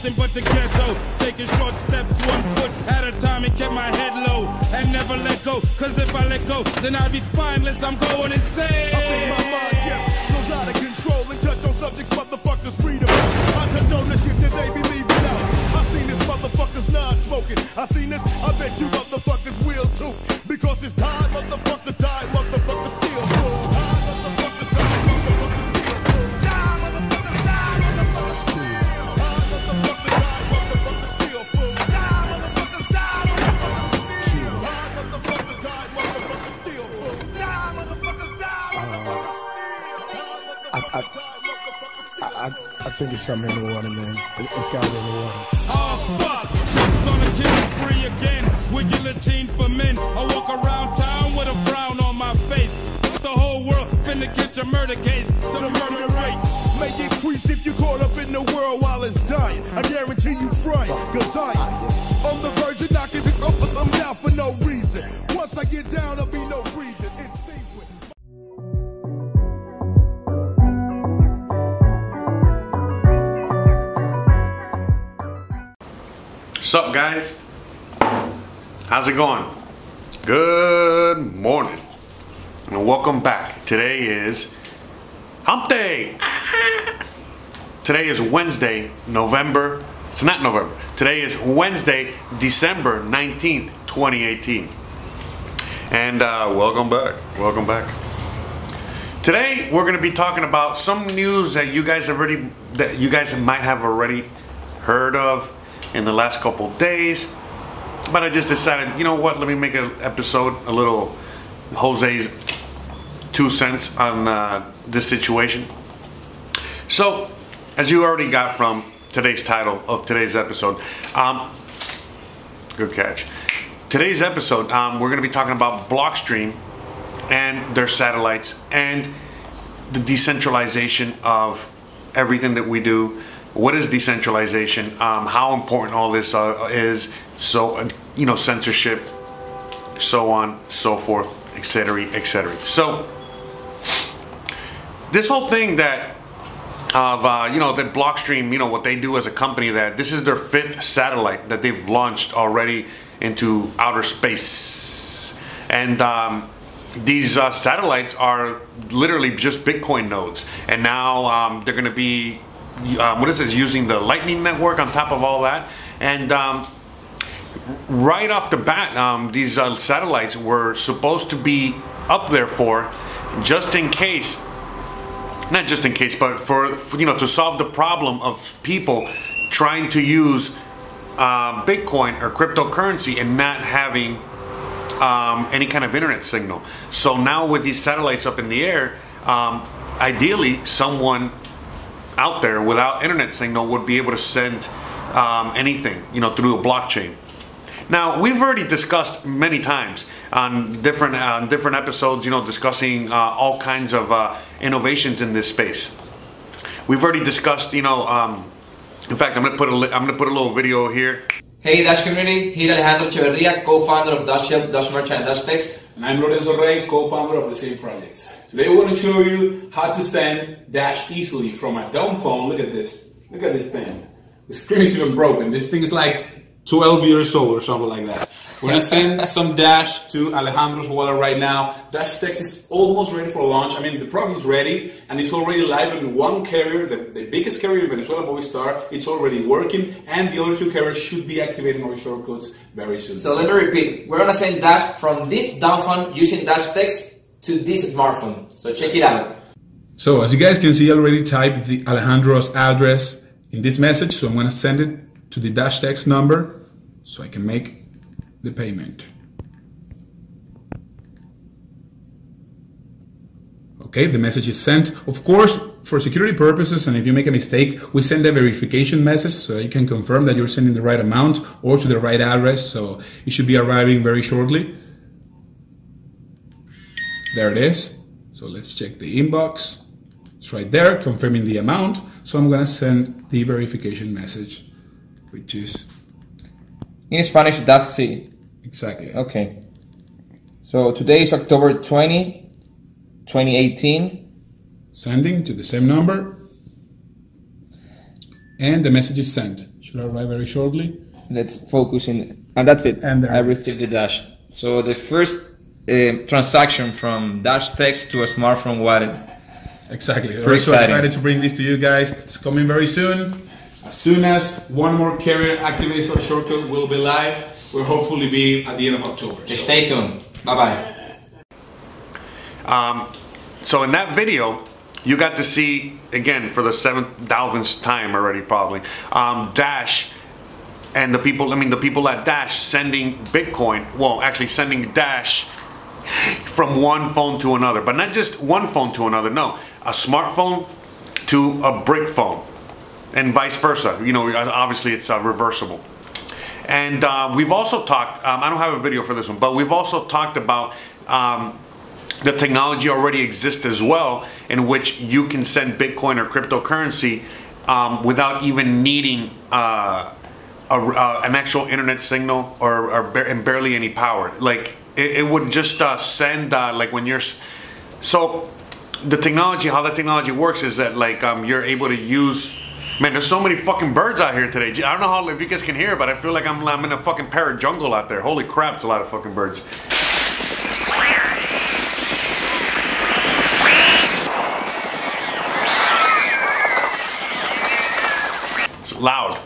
nothing but the ghetto. Taking short steps, 1 foot at a time, and kept my head low and never let go. Cause if I let go, then I'd be spineless. I'm going insane. I think my mind just goes out of control and touch on subjects motherfuckers read about. I touch on the shit that they be leaving out. I seen this motherfuckers not smoking. I seen this, I bet you motherfuckers will too. Because it's time, motherfucker, die, motherfucker, still full. Die, motherfucker, die, motherfucker, still full. Die, motherfucker, die, motherfucker, still. Die, motherfucker, die, motherfucker, still full. Die, motherfucker, die, motherfucker, still. Die, motherfucker, die, motherfucker, still full. Die, motherfucker, die, motherfucker, still. I think it's something in the water, man. It's got to be in the water. Oh, fuck. Chicks on the killing spree again. With guillotine for men. I walk around town with a frown on my face. The whole world finna catch a murder case. The murder rate may increase if you caught up in the world while it's dying. I guarantee you frying, cause I am on the verge of knocking it off, I'm down for no reason. Once I get down, there'll be no breathing. It seems with Sup guys? How's it going? Good morning and welcome back. Today is Hump Day. Today is Wednesday, it's not November. Today is Wednesday, December 19th, 2018. And welcome back. Today we're going to be talking about some news that you guys might have already heard of in the last couple days, but I just decided, you know what, let me make an episode, a little Jose's 2 cents on this situation. So, as you already got from today's title of today's episode, good catch. Today's episode, we're going to be talking about Blockstream and their satellites and the decentralization of everything that we do. What is decentralization? How important all this is? So, you know, censorship, so on, so forth, etc., etc. So, this whole thing that you know, that Blockstream, you know, what they do as a company, that this is their 5th satellite that they've launched already into outer space, and these satellites are literally just Bitcoin nodes, and now they're going to be using the Lightning Network on top of all that. And right off the bat, these satellites were supposed to be up there for just in case, not just in case, but for you know, to solve the problem of people trying to use Bitcoin or cryptocurrency and not having any kind of internet signal. So now with these satellites up in the air, ideally someone out there without internet signal would be able to send anything, you know, through the blockchain. Now, we've already discussed many times on different episodes, you know, discussing all kinds of innovations in this space. We've already discussed, you know, in fact, I'm gonna put a little video here. Hey Dash community, here Alejandro Echeverria, co-founder of Dash Shop, Dash Merchant, and Dash Text. And I'm Lorenzo Rey, co-founder of the same projects. Today we're going to show you how to send Dash easily from a dumb phone. Look at this. Look at this thing. The screen is even broken. This thing is like 12 years old or something like that. We're going to send some Dash to Alejandro's wallet right now. Dash Text is almost ready for launch. I mean, the product is ready and it's already live in one carrier, the biggest carrier in Venezuela, Movistar. It's already working, and the other 2 carriers should be activating our shortcodes very soon. So let me repeat. We're going to send Dash from this dumb phone using Dash Text to this smartphone. So check it out. So as you guys can see, I already typed the Alejandro's address in this message. So I'm going to send it to the Dash Text number so I can make the payment. Okay, the message is sent. Of course, for security purposes, and if you make a mistake, we send a verification message so you can confirm that you're sending the right amount or to the right address. So it should be arriving very shortly. There it is. So let's check the inbox. It's right there, confirming the amount. So I'm going to send the verification message, which is in Spanish, that's C. Exactly. Okay. So today is October 20, 2018. Sending to the same number. and the message is sent. Should arrive very shortly. Let's focus in, and that's it. And there I it is. received the Dash. So the first transaction from Dash text to a smartphone wallet. Exactly. We're Pretty so exciting. excited to bring this to you guys. It's coming very soon. As soon as one more carrier activates our shortcode will be live, we'll hopefully be at the end of October. So Stay tuned. Bye-bye. So in that video, you got to see, again, for the 7,000th time already probably, Dash and the people at Dash sending Bitcoin, well, actually sending Dash from one phone to another, but not just one phone to another, no, a smartphone to a brick phone and vice versa. You know, obviously it's reversible. And we've also talked, I don't have a video for this one, but we've also talked about the technology already exists as well, in which you can send Bitcoin or cryptocurrency without even needing an actual internet signal and barely any power. Like it would just send like when you're. So the technology, how the technology works is that like you're able to use. Man, there's so many fucking birds out here today. I don't know how if you guys can hear, but I feel like I'm in a fucking parrot jungle out there. Holy crap, it's a lot of fucking birds. Loud.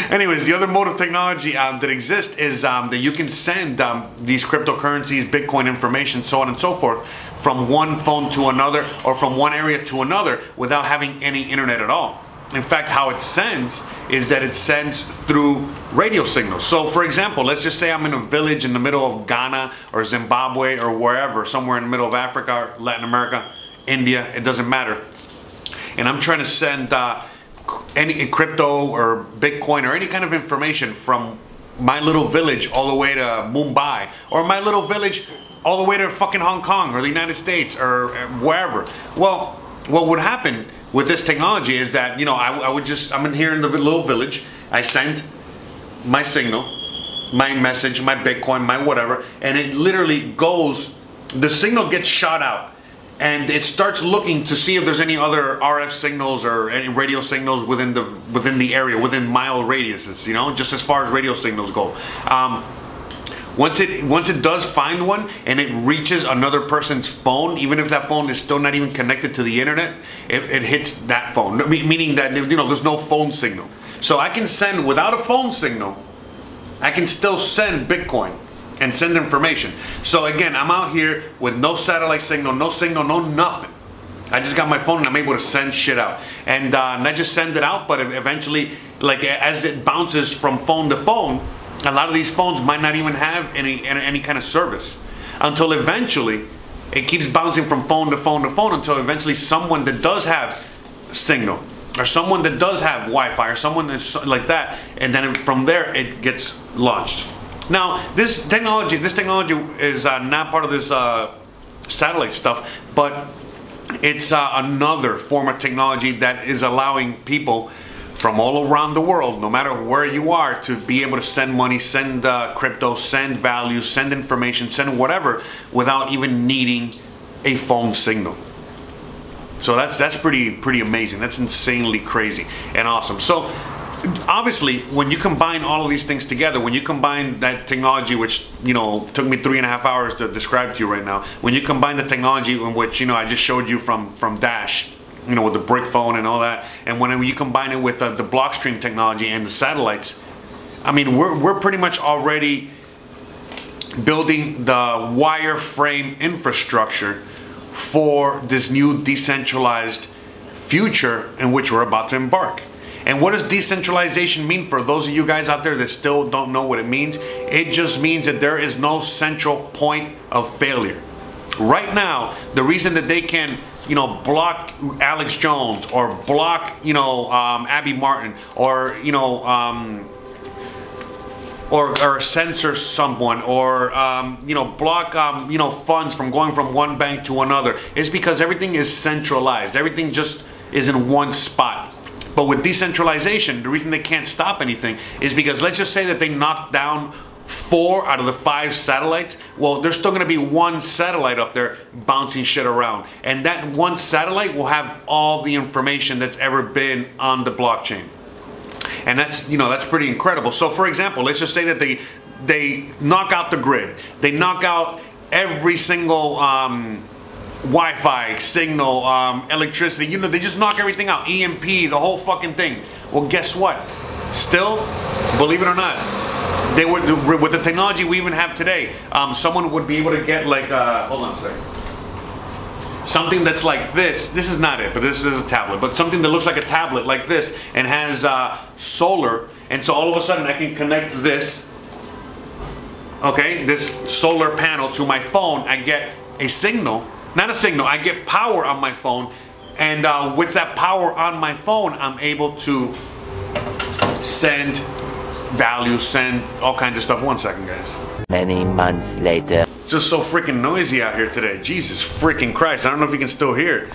Anyways, the other mode of technology that exists is that you can send these cryptocurrencies, Bitcoin information, so on and so forth, from one phone to another or from one area to another without having any internet at all. In fact, how it sends is that it sends through radio signals. So for example, let's just say I'm in a village in the middle of Ghana or Zimbabwe or wherever, somewhere in the middle of Africa, or Latin America, India, it doesn't matter. And I'm trying to send any crypto or Bitcoin or any kind of information from my little village all the way to Mumbai, or my little village all the way to fucking Hong Kong or the United States or wherever. Well, what would happen with this technology is that, you know, I'm in here in the little village, I send my signal, my message, my Bitcoin, my whatever, and it literally goes, the signal gets shot out. And it starts looking to see if there's any other RF signals or any radio signals within the area, within mile radiuses, you know, just as far as radio signals go. Once it does find one and it reaches another person's phone, even if that phone is still not even connected to the internet, it hits that phone, meaning that, you know, there's no phone signal. So I can send, without a phone signal, I can still send Bitcoin and send information. So again, I'm out here with no satellite signal, no nothing. I just got my phone and I'm able to send shit out. And not just send it out, but eventually, like as it bounces from phone to phone, a lot of these phones might not even have any kind of service. Until eventually, it keeps bouncing from phone to phone to phone until eventually someone that does have signal, or someone that does have Wi-Fi, or someone that's like that, and then from there it gets launched. Now, this technology is not part of this satellite stuff, but it's another form of technology that is allowing people from all around the world, no matter where you are, to be able to send money, send crypto, send value, send information, send whatever, without even needing a phone signal. So that's pretty amazing. That's insanely crazy and awesome. So obviously, when you combine all of these things together, when you combine that technology, which, you know, took me 3.5 hours to describe to you right now, when you combine the technology in which, you know, I just showed you from Dash, you know, with the brick phone and all that, and when you combine it with the Blockstream technology and the satellites, I mean, we're pretty much already building the wireframe infrastructure for this new decentralized future in which we're about to embark. And what does decentralization mean for those of you guys out there that still don't know what it means? It just means that there is no central point of failure. Right now, the reason that they can, you know, block Alex Jones or block, you know, Abby Martin, or, you know, or censor someone, or you know, block you know, funds from going from one bank to another, is because everything is centralized. Everything just is in one spot. But with decentralization, the reason they can't stop anything is because, let's just say that they knock down 4 out of the 5 satellites, well, there's still going to be 1 satellite up there bouncing shit around. And that 1 satellite will have all the information that's ever been on the blockchain. And that's, you know, that's pretty incredible. So for example, let's just say that they knock out the grid. They knock out every single Wi-Fi signal, electricity, you know, they just knock everything out. EMP, the whole fucking thing. Well, guess what? Still, believe it or not, they would, with the technology we even have today, someone would be able to get like, hold on a second. Something that's like this. This is not it, but this is a tablet. But something that looks like a tablet like this and has solar. And so all of a sudden I can connect this, okay, this solar panel to my phone. I get a signal, not a signal, I get power on my phone. And with that power on my phone, I'm able to send value, send all kinds of stuff. 1 second, guys. Many months later. It's just so freaking noisy out here today. Jesus freaking Christ. I don't know if you can still hear it.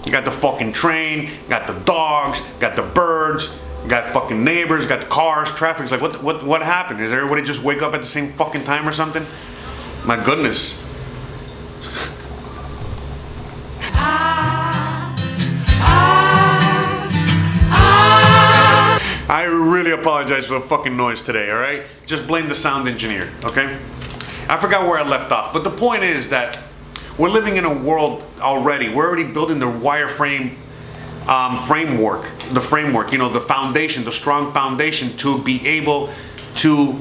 You got the fucking train, got the dogs, got the birds, got fucking neighbors, got the cars, traffic's like, what happened? Did everybody just wake up at the same fucking time or something? My goodness. I really apologize for the fucking noise today, alright? Just blame the sound engineer, okay? I forgot where I left off, but the point is that we're living in a world already. We're already building the wireframe framework, you know, the foundation, the strong foundation to be able to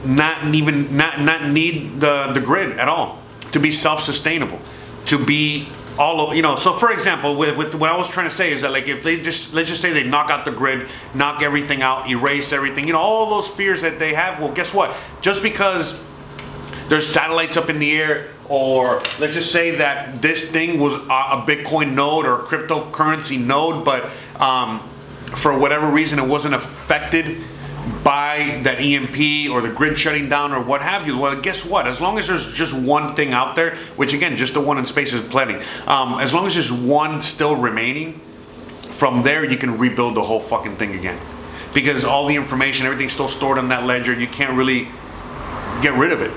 not need the grid at all, to be self-sustainable, to be all of, you know. So for example, with what I was trying to say is that, like, if they just, let's just say they knock out the grid, knock everything out, erase everything, you know, all those fears that they have, well, guess what? Just because there's satellites up in the air, or let's just say that this thing was a Bitcoin node or a cryptocurrency node, but for whatever reason it wasn't affected by that EMP or the grid shutting down or what have you. Well, guess what? As long as there's just one thing out there, which again, just the one in space is plenty. As long as there's one still remaining, from there you can rebuild the whole fucking thing again. Because all the information, everything's still stored on that ledger. You can't really get rid of it.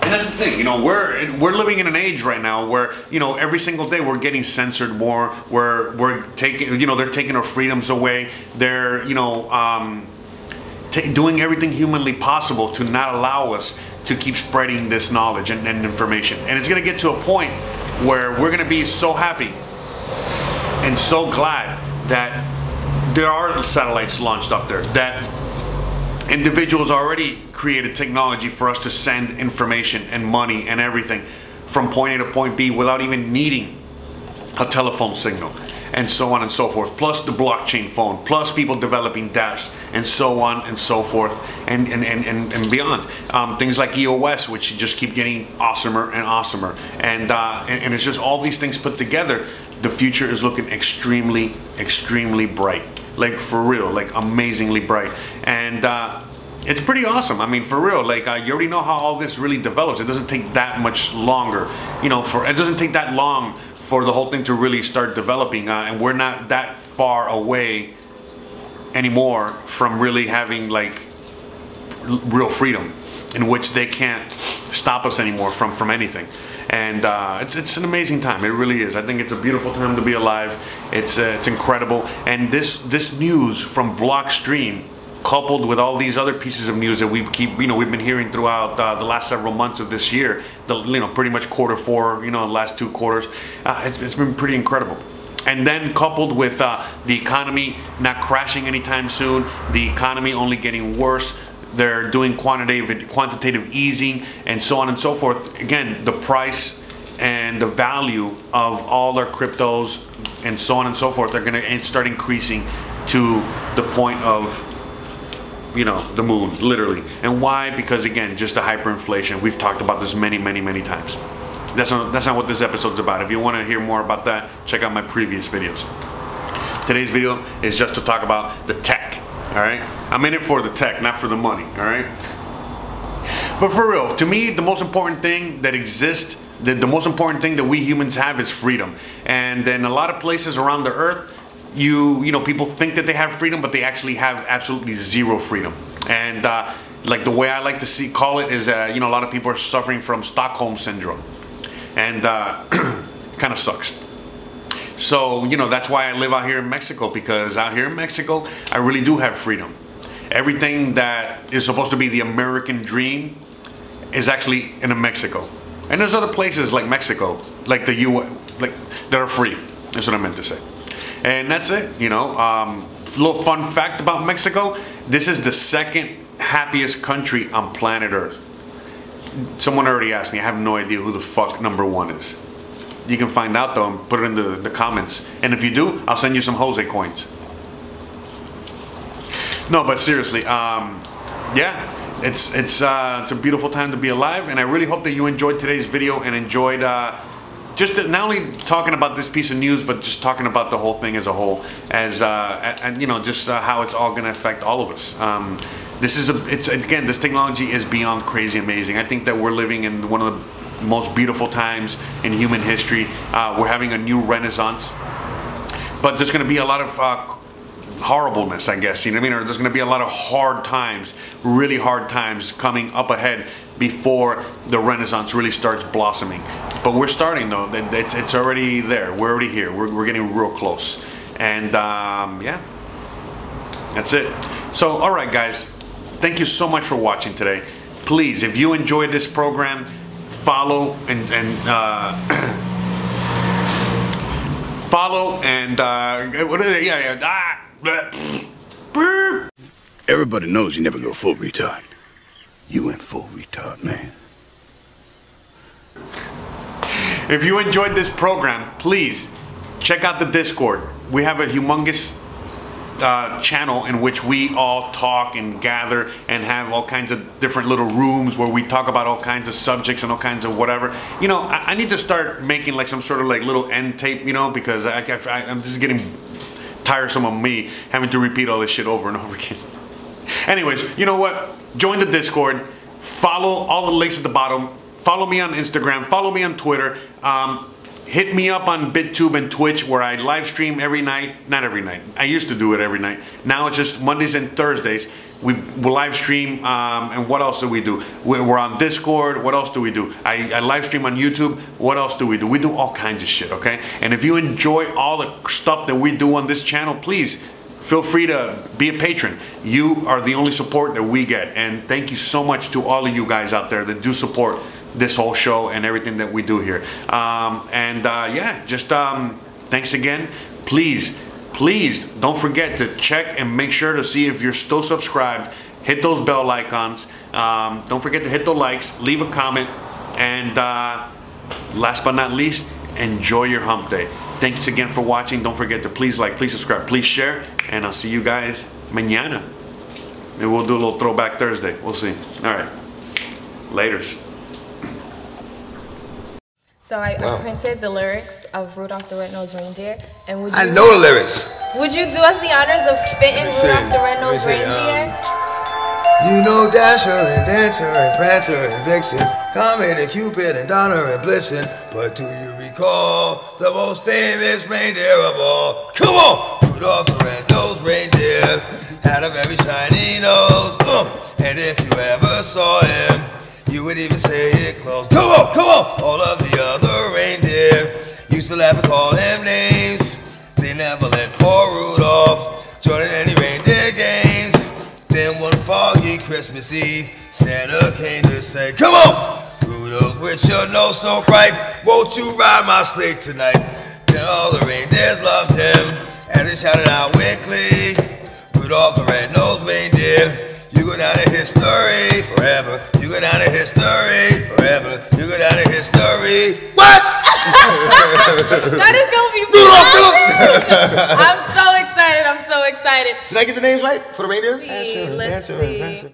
And that's the thing, you know, we're living in an age right now where, you know, every single day we're getting censored more. We're taking, you know, they're taking our freedoms away. They're, you know, doing everything humanly possible to not allow us to keep spreading this knowledge and information. And it's going to get to a point where we're going to be so happy and so glad that there are satellites launched up there, that individuals already created technology for us to send information and money and everything from point A to point B without even needing a telephone signal, and so on and so forth. Plus the blockchain phone, plus people developing dApps, and so on and so forth, and beyond. Things like EOS, which just keep getting awesomer and awesomer, and it's just all these things put together. The future is looking extremely, extremely bright. Like, for real, like amazingly bright. And it's pretty awesome. I mean, for real, like you already know how all this really develops. It doesn't take that much longer, you know, it doesn't take that long for the whole thing to really start developing, and we're not that far away anymore from really having like real freedom, in which they can't stop us anymore from anything. And it's an amazing time. It really is. I think it's a beautiful time to be alive. It's incredible. And this news from Blockstream, coupled with all these other pieces of news that we've been hearing throughout the last several months of this year, pretty much Q4, the last 2 quarters, it's been pretty incredible. And then coupled with the economy not crashing anytime soon, the economy only getting worse. They're doing quantitative easing and so on and so forth. Again, the price and the value of all their cryptos and so on and so forth are going to start increasing to the point of, the moon, literally. And why? Because again, just the hyperinflation. We've talked about this many, many, many times. That's not what this episode's about. If you want to hear more about that, check out my previous videos. Today's video is just to talk about the tech. All right, I'm in it for the tech, not for the money. All right, but for real, to me, the most important thing that exists, the most important thing that we humans have is freedom. And in a lot of places around the earth, people think that they have freedom, but they actually have absolutely zero freedom. And like the way I like to call it is, you know, a lot of people are suffering from Stockholm syndrome, and kind of sucks. So, you know, that's why I live out here in Mexico, because out here in Mexico, I really do have freedom. Everything that is supposed to be the American dream is actually in Mexico. And there's other places like Mexico, like the U.S., like that are free. That's what I meant to say. And that's it, you know. Little fun fact about Mexico: this is the second happiest country on planet Earth. Someone already asked me. I have no idea who the fuck number 1 is. You can find out though and put it in the comments. And if you do, I'll send you some Jose coins. No, but seriously, yeah, it's a beautiful time to be alive, and I really hope that you enjoyed today's video and enjoyed just not only talking about this piece of news, but just talking about the whole thing as a whole, as and you know, just how it's all going to affect all of us. Again, this technology is beyond crazy amazing. I think that we're living in one of the most beautiful times in human history. We're having a new renaissance, but there's going to be a lot of horribleness, I guess, you know what I mean? Or there's going to be a lot of hard times, really hard times coming up ahead before the renaissance really starts blossoming. But we're starting though. It's already there. We're already here. We're getting real close. And yeah, that's it. So, all right, guys, thank you so much for watching today. Please, if you enjoyed this program, follow and follow and what is it? Everybody knows you never go full retard. You went full retard, man. If you enjoyed this program, please check out the Discord. We have a humongous channel in which we all talk and gather and have all kinds of different little rooms where we talk about all kinds of subjects and all kinds of whatever. You know, I need to start making like some sort of like little end tape, you know, because I'm just getting tiresome of me having to repeat all this shit over and over again. Anyways, you know what? Join the Discord. Follow all the links at the bottom. Follow me on Instagram. Follow me on Twitter. Hit me up on BitTube and Twitch, where I live stream every night. Not every night. I used to do it every night. Now it's just Mondays and Thursdays. We live stream, and what else do we do? We're on Discord. What else do we do? I live stream on YouTube. What else do? We do all kinds of shit, okay? And if you enjoy all the stuff that we do on this channel, please feel free to be a patron. You are the only support that we get. And thank you so much to all of you guys out there that do support this whole show and everything that we do here. Yeah, just thanks again. Please don't forget to check and make sure to see if you're still subscribed. Hit those bell icons. Don't forget to hit the likes, leave a comment, and last but not least, enjoy your hump day. Thanks again for watching. Don't forget to please like, please subscribe, please share, and I'll see you guys mañana. Maybe we'll do a little Throwback Thursday. We'll see. All right. Laters. So I printed the lyrics of Rudolph the Red-Nosed Reindeer, and I know the lyrics. Would you do us the honors of spitting Rudolph the Red-Nosed Reindeer? You know Dasher and Dancer and Prancer and Vixen, Comet and Cupid and Donner and Blitzen, but do you recall the most famous reindeer of all? Come on! Rudolph the Red-Nosed Reindeer had a very shiny nose, and if you ever saw him, you would even say it close. Come on! All of the other reindeer used to laugh and call him names. They never let poor Rudolph join in any reindeer games. Then one foggy Christmas Eve, Santa came to say, come on! Rudolph, with your nose so bright, won't you ride my sleigh tonight? Then all the reindeers loved him, and they shouted out with glee, Rudolph the Red-Nosed Reindeer, you go down in history forever. You go down in history forever. You go down in history. What? That is gonna be fun. I'm so excited. Did I get the names right for the reindeers? Dancer and Prancer.